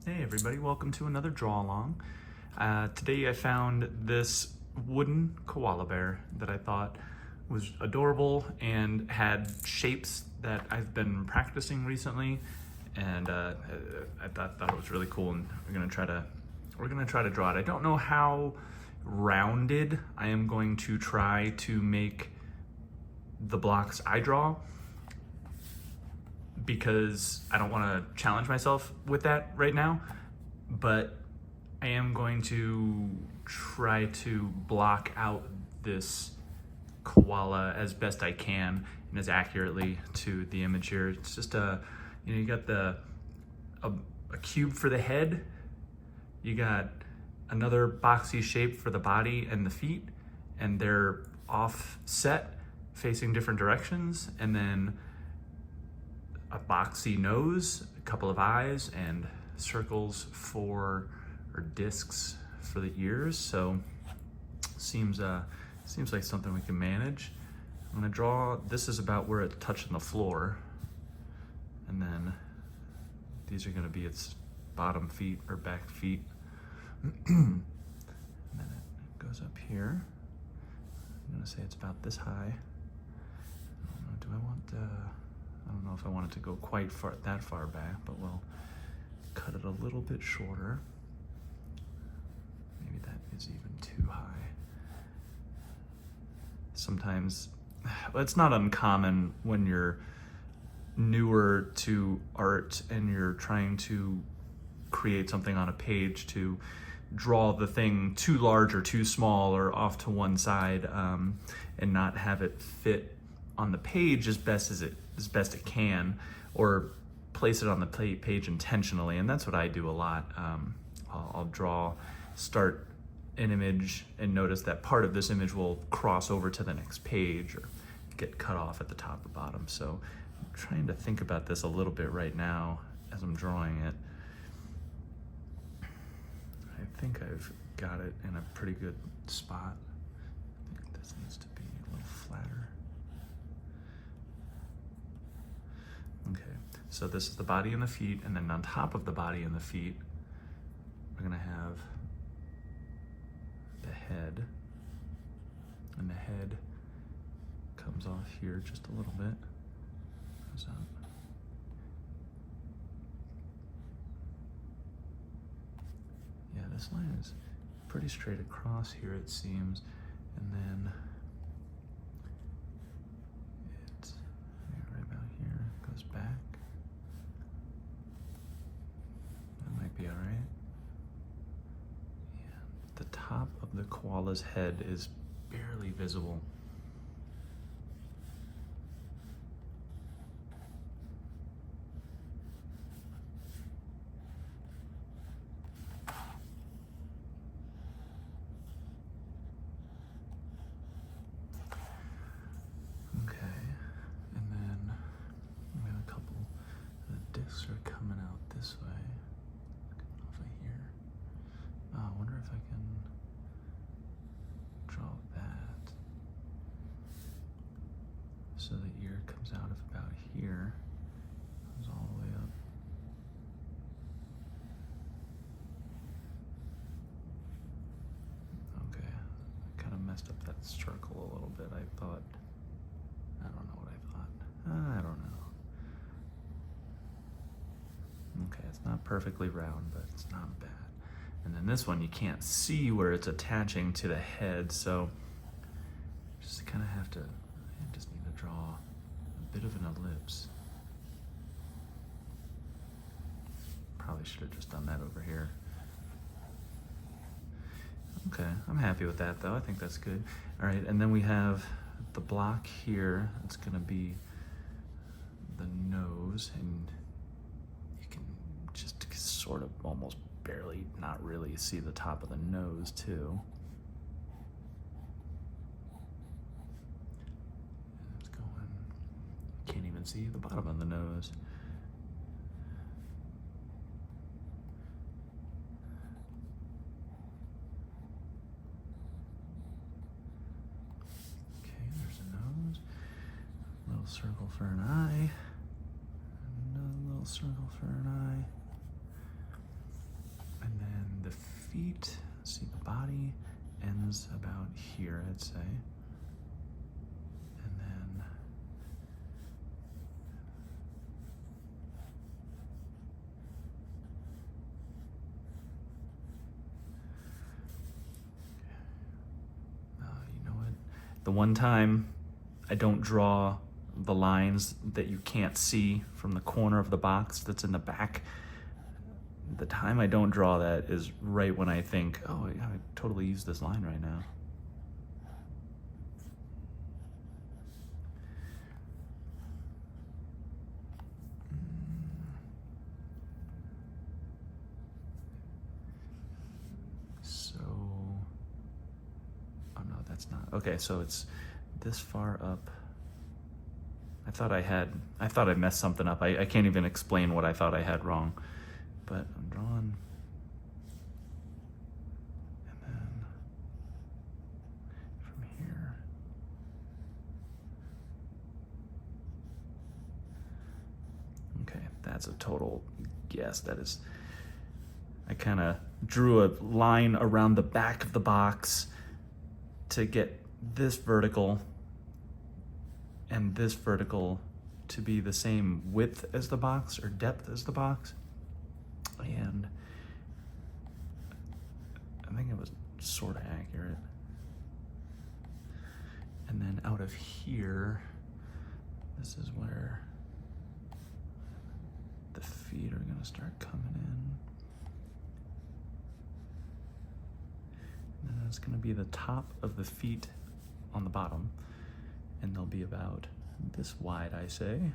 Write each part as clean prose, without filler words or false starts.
Hey everybody, welcome to another draw along. Today I found this wooden koala bear that I thought was adorable and had shapes that I've been practicing recently, and I thought it was really cool, and we're gonna try to draw it. I don't know how rounded I am going to try to make the blocks I draw, because I don't want to challenge myself with that right now, but I am going to try to block out this koala as best I can and as accurately to the image here. It's just you got a cube for the head, you got another boxy shape for the body and the feet, and they're offset facing different directions, and then a boxy nose, a couple of eyes, and circles or discs for the ears. So seems like something we can manage. I'm gonna draw, this is about where it's touching the floor, and then these are gonna be its bottom feet or back feet. And then it goes up here. I'm gonna say it's about this high. I don't know, do I want I don't know if I want it to go quite that far back, but we'll cut it a little bit shorter. Maybe that is even too high. Sometimes, it's not uncommon when you're newer to art and you're trying to create something on a page to draw the thing too large or too small or off to one side, and not have it fit on the page as best it can, or place it on the page intentionally. And that's what I do a lot. I'll start an image and notice that part of this image will cross over to the next page or get cut off at the top or bottom. So I'm trying to think about this a little bit right now as I'm drawing it. I think I've got it in a pretty good spot. I think this needs to be a little flatter. Okay, so this is the body and the feet, and then on top of the body and the feet, we're gonna have the head, and the head comes off here just a little bit, goes up. Yeah, this line is pretty straight across here, it seems, and then right about here goes back. That might be all right. Yeah, the top of the koala's head is barely visible. Discs are coming out this way, coming off of here. Oh, I wonder if I can draw that so the ear comes out of about here, comes all the way up. Okay, I kind of messed up that circle a little bit. I don't know what I thought. I don't know. Okay, it's not perfectly round, but it's not bad. And then this one, you can't see where it's attaching to the head, so just kind of have to, I just need to draw a bit of an ellipse. Probably should have just done that over here. Okay, I'm happy with that though. I think that's good. All right, and then we have the block here. It's gonna be the nose, and just sort of almost barely, not really see the top of the nose too. And it's going, can't even see the bottom of the nose. Okay, there's a nose, a little circle for an eye, another little circle for an eye. feet. See, the body ends about here, I'd say. And then you know what? The one time I don't draw the lines that you can't see from the corner of the box that's in the back, the time I don't draw that is right when I think, oh, I gotta totally use this line right now. So, oh no, that's not. Okay, so it's this far up. I thought I messed something up. I can't even explain what I thought I had wrong. But I'm drawing, and then from here, okay, that's a total guess. That is, I kind of drew a line around the back of the box to get this vertical and this vertical to be the same width as the box or depth as the box. And I think it was sort of accurate. And then out of here, this is where the feet are gonna start coming in. And then it's gonna be the top of the feet on the bottom. And they'll be about this wide, I say.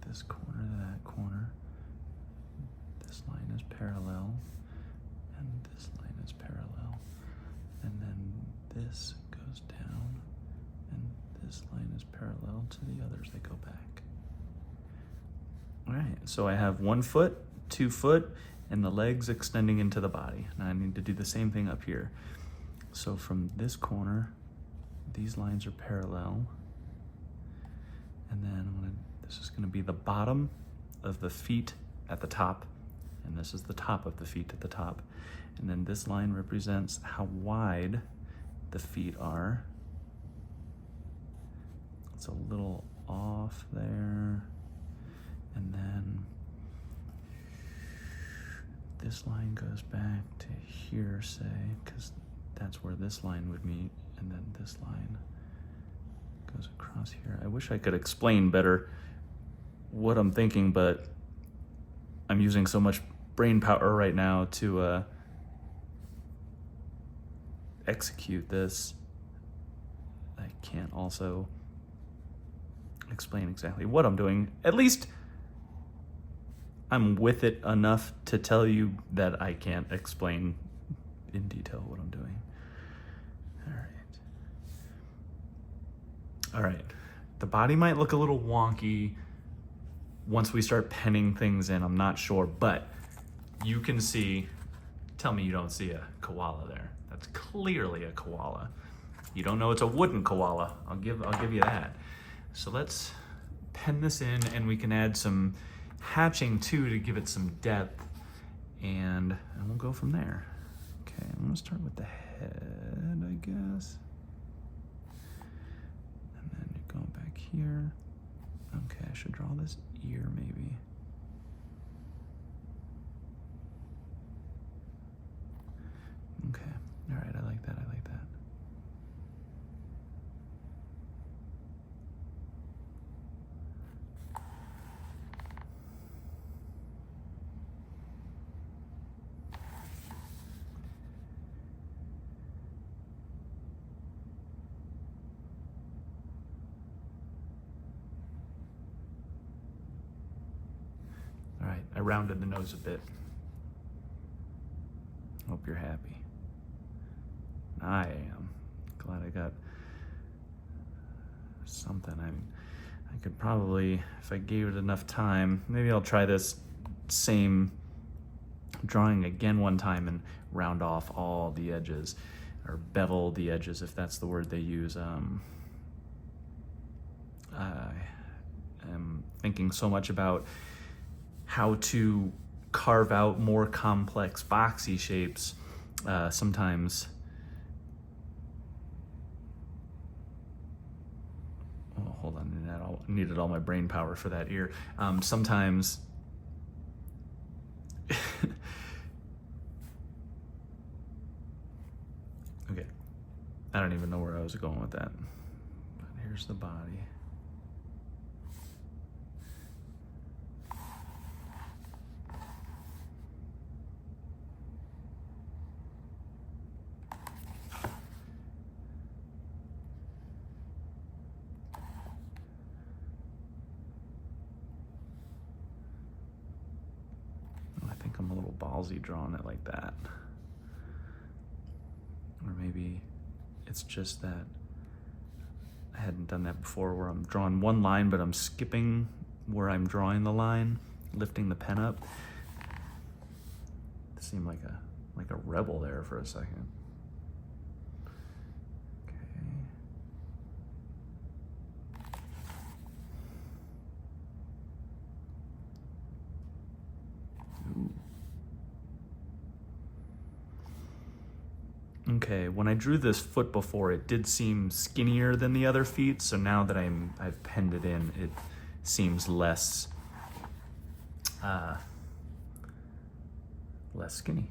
This corner to that corner. This line is parallel, and this line is parallel. And then this goes down, and this line is parallel to the others that go back. All right, so I have 1 foot, 2 foot, and the legs extending into the body. Now I need to do the same thing up here. So from this corner, these lines are parallel, and then this is going to be the bottom of the feet at the top, and this is the top of the feet at the top. And then this line represents how wide the feet are. It's a little off there. And then this line goes back to here, say, because that's where this line would meet, and then this line goes across here. I wish I could explain better what I'm thinking, but I'm using so much brain power right now to execute this. I can't also explain exactly what I'm doing. At least I'm with it enough to tell you that I can't explain in detail what I'm doing. All right. The body might look a little wonky once we start penning things in. I'm not sure, but you can see, tell me you don't see a koala there. That's clearly a koala. You don't know it's a wooden koala. I'll give you that. So let's pen this in, and we can add some hatching too to give it some depth, and we'll go from there. Okay, I'm gonna start with the head, I guess. And then you're going back here. Okay, I should draw this ear maybe. Okay, all right, I like that, I like that. All right, I rounded the nose a bit. Hope you're happy. I am. Glad I got something. I could probably, if I gave it enough time, maybe I'll try this same drawing again one time and round off all the edges, or bevel the edges if that's the word they use. I am thinking so much about how to carve out more complex boxy shapes. Sometimes, oh, hold on, I needed all my brain power for that ear. Sometimes okay, I don't even know where I was going with that, but here's the body. I think I'm a little ballsy drawing it like that. Or maybe it's just that I hadn't done that before, where I'm drawing one line, but I'm skipping where I'm drawing the line, lifting the pen up. It seemed like a rebel there for a second. Okay. Ooh. Okay, when I drew this foot before, it did seem skinnier than the other feet, so now that I've penned it in, it seems less skinny.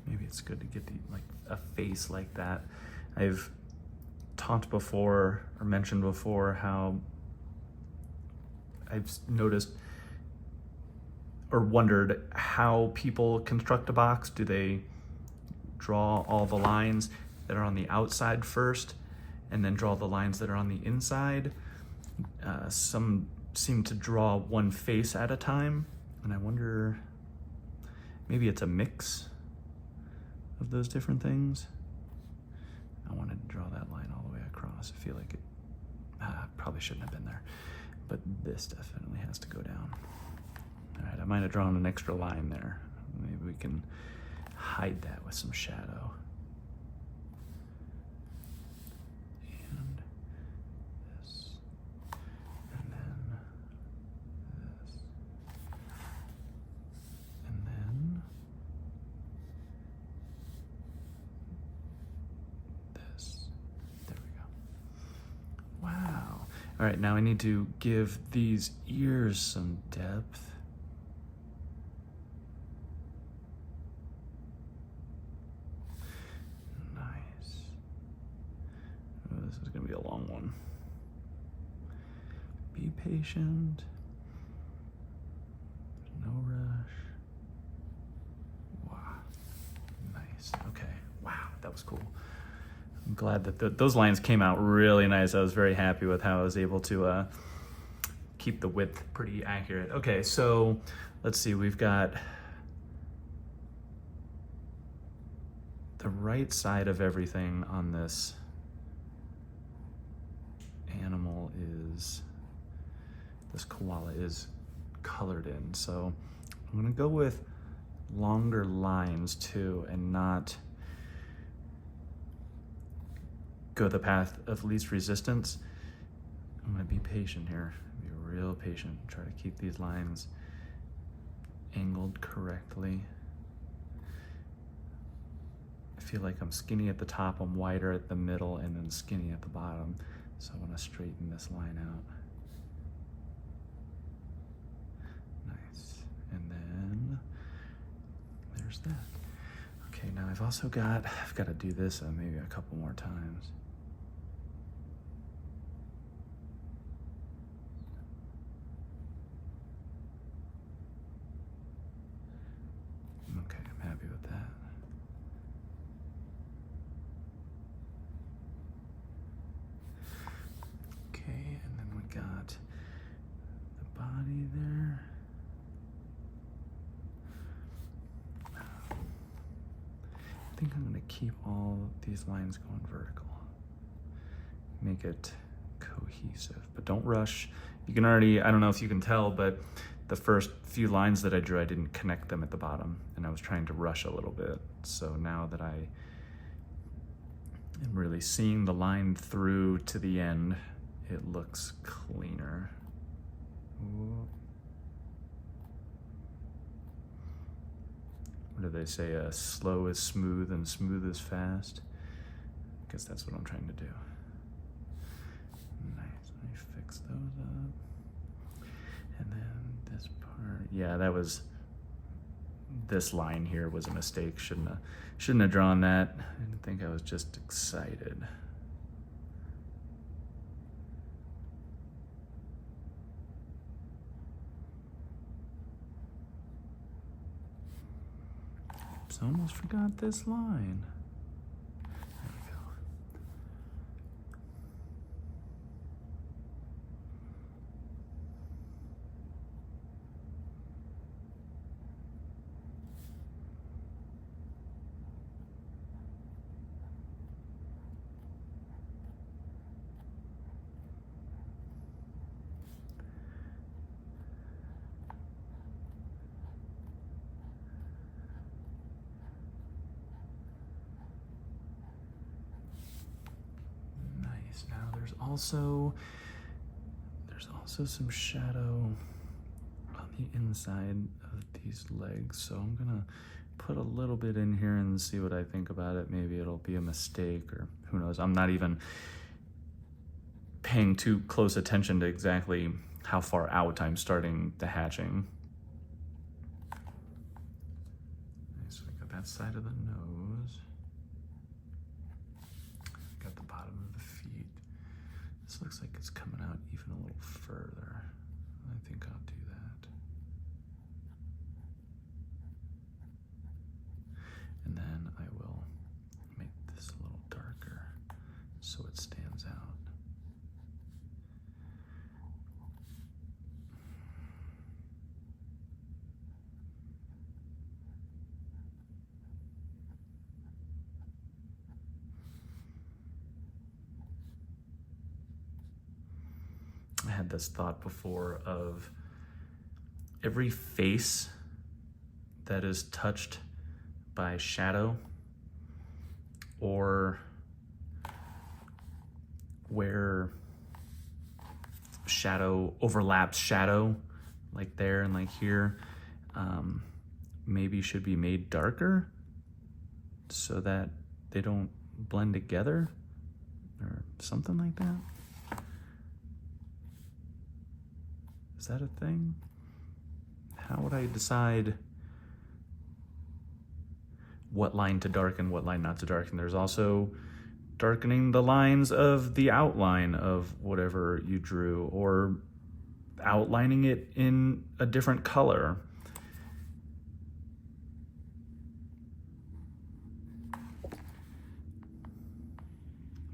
Maybe it's good to get a face like that. I've talked before or mentioned before how I've noticed or wondered how people construct a box. Do they draw all the lines that are on the outside first and then draw the lines that are on the inside? Some seem to draw one face at a time, and I wonder, maybe it's a mix of those different things. I wanted to draw that line all the way across. I feel like it probably shouldn't have been there, but this definitely has to go down. All right, I might have drawn an extra line there. Maybe we can hide that with some shadow. And this, and then this, and then this. There we go. Wow. All right, now I need to give these ears some depth. Nice. Oh, this is gonna be a long one. Be patient. No rush. Wow. Nice. Okay. Wow, that was cool. I'm glad that those lines came out really nice. I was very happy with how I was able to keep the width pretty accurate. Okay, so let's see, we've got the right side of everything on this animal is, this koala is colored in. So I'm gonna go with longer lines too and not go the path of least resistance. I'm gonna be patient here, be real patient, try to keep these lines angled correctly. I feel like I'm skinny at the top, I'm wider at the middle, and then skinny at the bottom. So I wanna straighten this line out. Nice, and then there's that. Okay, now I've got to do this maybe a couple more times. Okay, I'm happy with that. Okay, and then we got the body there. I think I'm gonna keep all these lines going vertical. Make it cohesive, but don't rush. You can already, I don't know if you can tell, but the first few lines that I drew, I didn't connect them at the bottom, and I was trying to rush a little bit. So now that I am really seeing the line through to the end, it looks cleaner. Ooh. What do they say? Slow is smooth and smooth is fast. I guess that's what I'm trying to do. Nice, let me fix those up. And then this part, yeah, this line here was a mistake. Shouldn't have drawn that. I didn't think, I was just excited. Oops, almost forgot this line. There we go. Now there's also some shadow on the inside of these legs, so I'm gonna put a little bit in here and see what I think about it. Maybe it'll be a mistake, or who knows. I'm not even paying too close attention to exactly how far out I'm starting the hatching. So I got that side of the nose. Got the bottom of the feet. This looks like it's coming out even a little further. I think I'll do that. And then I will make this a little darker so it stands out. I had this thought before of every face that is touched by shadow, or where shadow overlaps shadow, like there and like here, maybe should be made darker so that they don't blend together or something like that. Is that a thing? How would I decide what line to darken, what line not to darken? There's also darkening the lines of the outline of whatever you drew, or outlining it in a different color.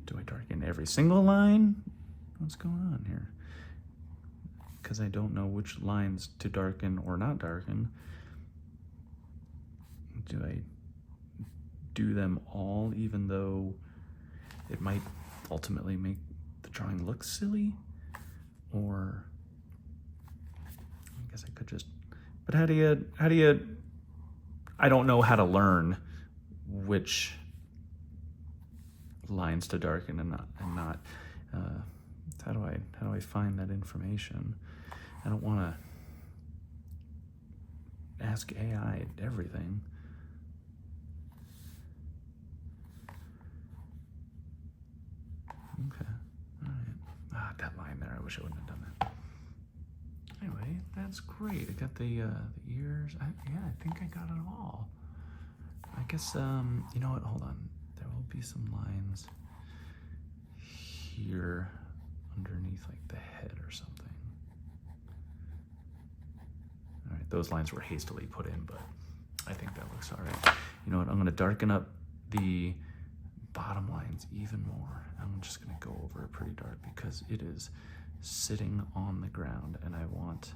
Do I darken every single line? What's going on here? Because I don't know which lines to darken or not darken. Do I do them all, even though it might ultimately make the drawing look silly? Or I guess I could just, but how do you, I don't know how to learn which lines to darken and not. How do I find that information? I don't want to ask AI everything. Okay, all right. That line there, I wish I wouldn't have done that. Anyway, that's great. I got the ears. Yeah, I think I got it all. I guess, you know what, hold on. There will be some lines here underneath like the head or something. All right, those lines were hastily put in, but I think that looks all right. You know what, I'm gonna darken up the bottom lines even more. I'm just gonna go over it pretty dark because it is sitting on the ground and I want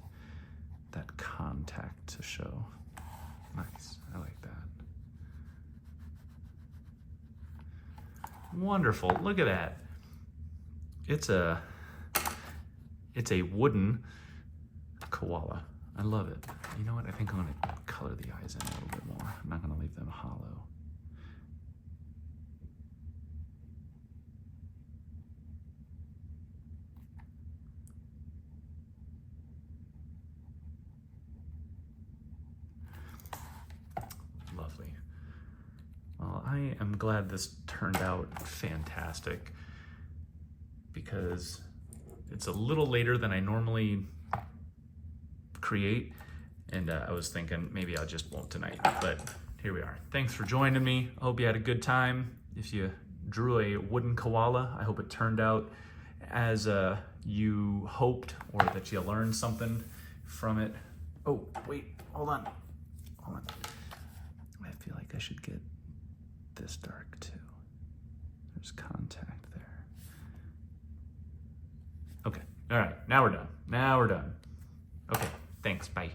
that contact to show. Nice, I like that. Wonderful, look at that. It's a It's a wooden koala. I love it. You know what? I think I'm gonna color the eyes in a little bit more. I'm not gonna leave them hollow. Lovely. Well, I am glad this turned out fantastic because it's a little later than I normally create, and I was thinking maybe I just won't tonight, but here we are. Thanks for joining me. I hope you had a good time. If you drew a wooden koala, I hope it turned out as you hoped, or that you learned something from it. Oh, wait, hold on. I feel like I should get this dark too. There's contact there. Okay, all right, now we're done. Okay, thanks, bye.